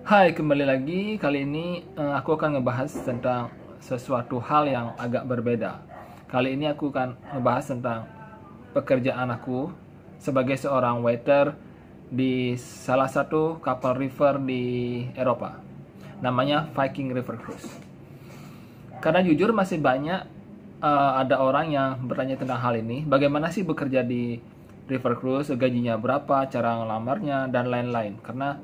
Hai, kembali lagi. Kali ini aku akan ngebahas tentang sesuatu hal yang agak berbeda. Kali ini aku akan ngebahas tentang pekerjaan aku sebagai seorang waiter di salah satu kapal river di Eropa. Namanya Viking River Cruise. Karena jujur masih banyak ada orang yang bertanya tentang hal ini. Bagaimana sih bekerja di River Cruise, gajinya berapa, cara ngelamarnya, dan lain-lain. Karena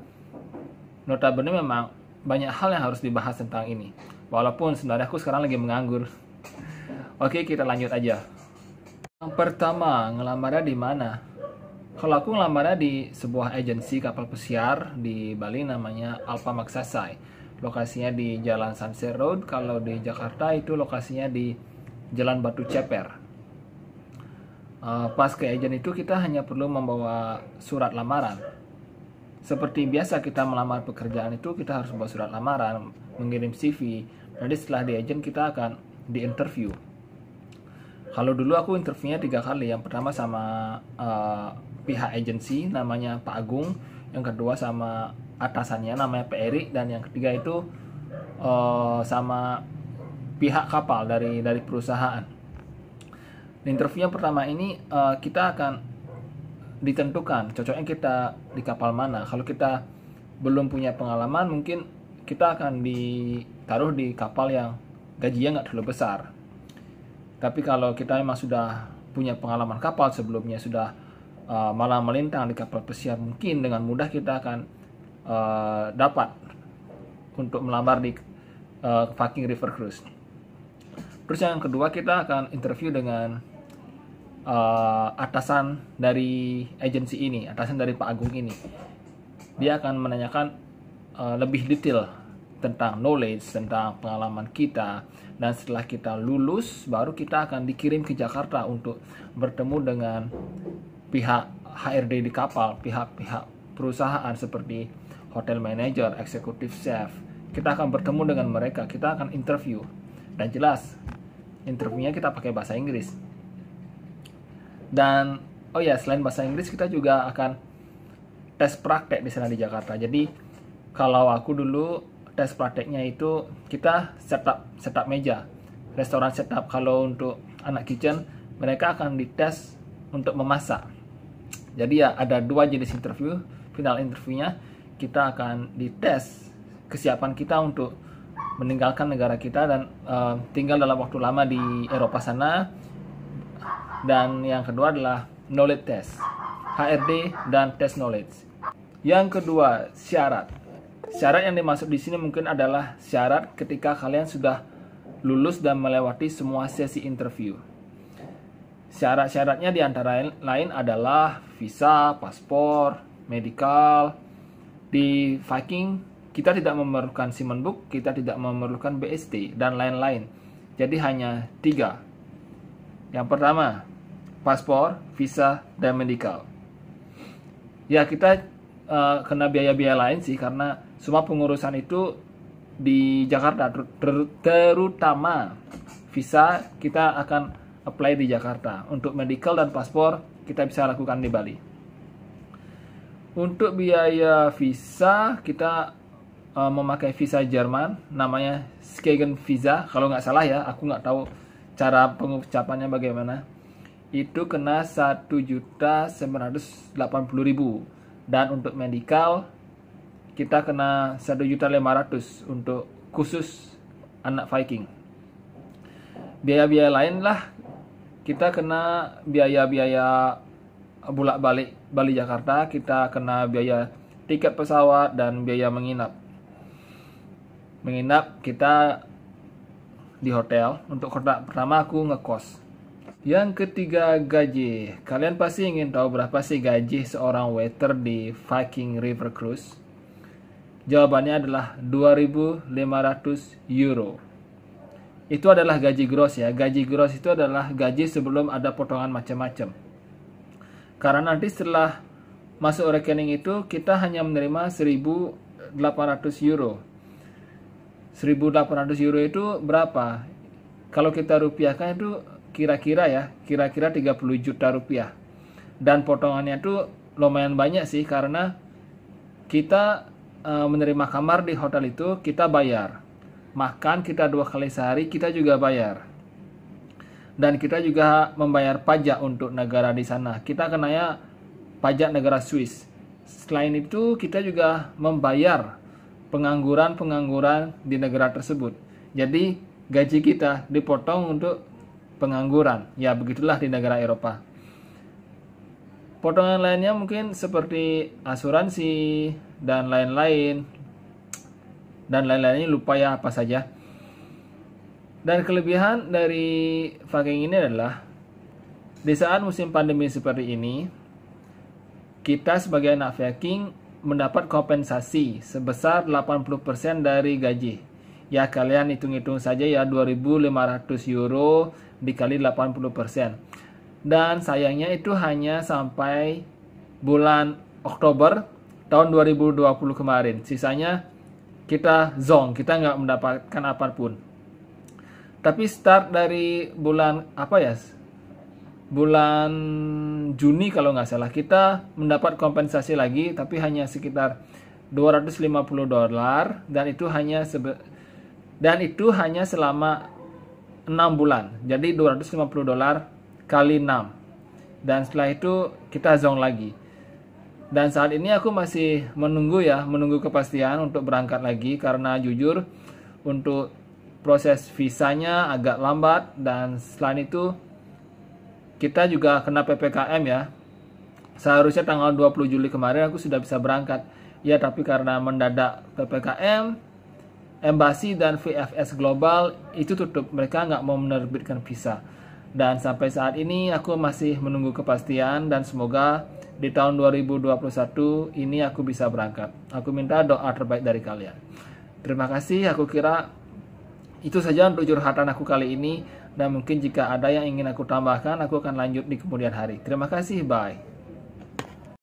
notabene memang banyak hal yang harus dibahas tentang ini. Walaupun sebenarnya aku sekarang lagi menganggur. Oke, kita lanjut aja. Yang pertama, ngelamarnya di mana? Kalau aku ngelamarnya di sebuah agensi kapal pesiar di Bali namanya Alpha Maksasai. Lokasinya di Jalan Sunset Road. Kalau di Jakarta itu lokasinya di Jalan Batu Ceper. Pas ke agen itu kita hanya perlu membawa surat lamaran. Seperti biasa kita melamar pekerjaan itu kita harus bawa surat lamaran, mengirim CV. Nanti setelah di agent kita akan di interview. Kalau dulu aku interviewnya 3 kali. Yang pertama sama pihak agensi namanya Pak Agung, yang kedua sama atasannya namanya Pak Erik, dan yang ketiga itu sama pihak kapal dari perusahaan. Interview yang pertama ini kita akan ditentukan cocoknya kita di kapal mana. Kalau kita belum punya pengalaman, mungkin kita akan ditaruh di kapal yang gajinya nggak terlalu besar. Tapi kalau kita memang sudah punya pengalaman kapal sebelumnya, sudah malah melintang di kapal pesiar, mungkin dengan mudah kita akan dapat untuk melamar di Viking River Cruise. Terus yang kedua, kita akan interview dengan atasan dari agensi ini, atasan dari Pak Agung ini. Dia akan menanyakan lebih detail tentang knowledge, tentang pengalaman kita, dan setelah kita lulus baru kita akan dikirim ke Jakarta untuk bertemu dengan pihak HRD di kapal, pihak-pihak perusahaan seperti hotel manager, executive chef. Kita akan bertemu dengan mereka, kita akan interview, dan jelas interviewnya kita pakai bahasa Inggris. Dan oh ya, selain bahasa Inggris kita juga akan tes praktek di sana di Jakarta. Jadi kalau aku dulu tes prakteknya itu kita setup meja, restoran setup. Kalau untuk anak kitchen mereka akan dites untuk memasak. Jadi ya ada 2 jenis interview. Final interviewnya kita akan dites kesiapan kita untuk meninggalkan negara kita dan tinggal dalam waktu lama di Eropa sana. Dan yang kedua adalah knowledge test, HRD dan test knowledge. Yang kedua, syarat. Syarat yang dimaksud di sini mungkin adalah syarat ketika kalian sudah lulus dan melewati semua sesi interview. Syarat-syaratnya di antara lain adalah visa, paspor, medical. Di Viking kita tidak memerlukan Simon Book, kita tidak memerlukan BST dan lain-lain. Jadi hanya 3. Yang pertama, paspor, visa, dan medical. Ya, kita kena biaya-biaya lain sih, karena semua pengurusan itu di Jakarta, terutama visa kita akan apply di Jakarta. Untuk medical dan paspor kita bisa lakukan di Bali. Untuk biaya visa kita memakai visa Jerman, namanya Schengen visa. Kalau nggak salah ya, aku nggak tahu cara pengucapannya bagaimana. Itu kena 1.980.000. Dan untuk medical kita kena 1.500.000 untuk khusus anak Viking. Biaya-biaya lain lah, kita kena biaya-biaya bolak-balik Bali Jakarta, kita kena biaya tiket pesawat dan biaya menginap. Kita di hotel. Untuk kotak pertama aku ngekos. Yang ketiga, gaji. Kalian pasti ingin tahu berapa sih gaji seorang waiter di Viking River Cruise? Jawabannya adalah 2.500 euro. Itu adalah gaji gross ya. Gaji gross itu adalah gaji sebelum ada potongan macam-macam. Karena nanti setelah masuk rekening itu kita hanya menerima 1.800 euro. 1.800 euro itu berapa? Kalau kita rupiahkan itu kira-kira 30 juta rupiah. Dan potongannya itu lumayan banyak sih, karena kita menerima kamar di hotel itu kita bayar. Makan kita 2 kali sehari kita juga bayar. Dan kita juga membayar pajak untuk negara di sana. Kita kenanya pajak negara Swiss. Selain itu kita juga membayar pengangguran di negara tersebut. Jadi gaji kita dipotong untuk pengangguran. Ya begitulah di negara Eropa. Potongan lainnya mungkin seperti asuransi dan lain-lain. Dan lain-lainnya lupa ya apa saja. Dan kelebihan dari Viking ini adalah di saat musim pandemi seperti ini, kita sebagai anak Viking mendapat kompensasi sebesar 80% dari gaji. Ya kalian hitung-hitung saja ya 2.500 euro dikali 80%. Dan sayangnya itu hanya sampai bulan Oktober tahun 2020 kemarin. Sisanya kita zonk, kita nggak mendapatkan apapun. Tapi start dari bulan bulan Juni kalau nggak salah, kita mendapat kompensasi lagi, tapi hanya sekitar $250 dan itu hanya selama 6 bulan. Jadi $250 kali 6. Dan setelah itu kita zonk lagi. Dan saat ini aku masih menunggu kepastian untuk berangkat lagi, karena jujur untuk proses visanya agak lambat. Dan selain itu kita juga kena PPKM ya. Seharusnya tanggal 20 Juli kemarin aku sudah bisa berangkat. Ya tapi karena mendadak PPKM, Embasi dan VFS Global itu tutup. Mereka nggak mau menerbitkan visa. Dan sampai saat ini aku masih menunggu kepastian, dan semoga di tahun 2021 ini aku bisa berangkat. Aku minta doa terbaik dari kalian. Terima kasih, aku kira itu saja untuk curhatan aku kali ini. Dan mungkin jika ada yang ingin aku tambahkan, aku akan lanjut di kemudian hari. Terima kasih, bye.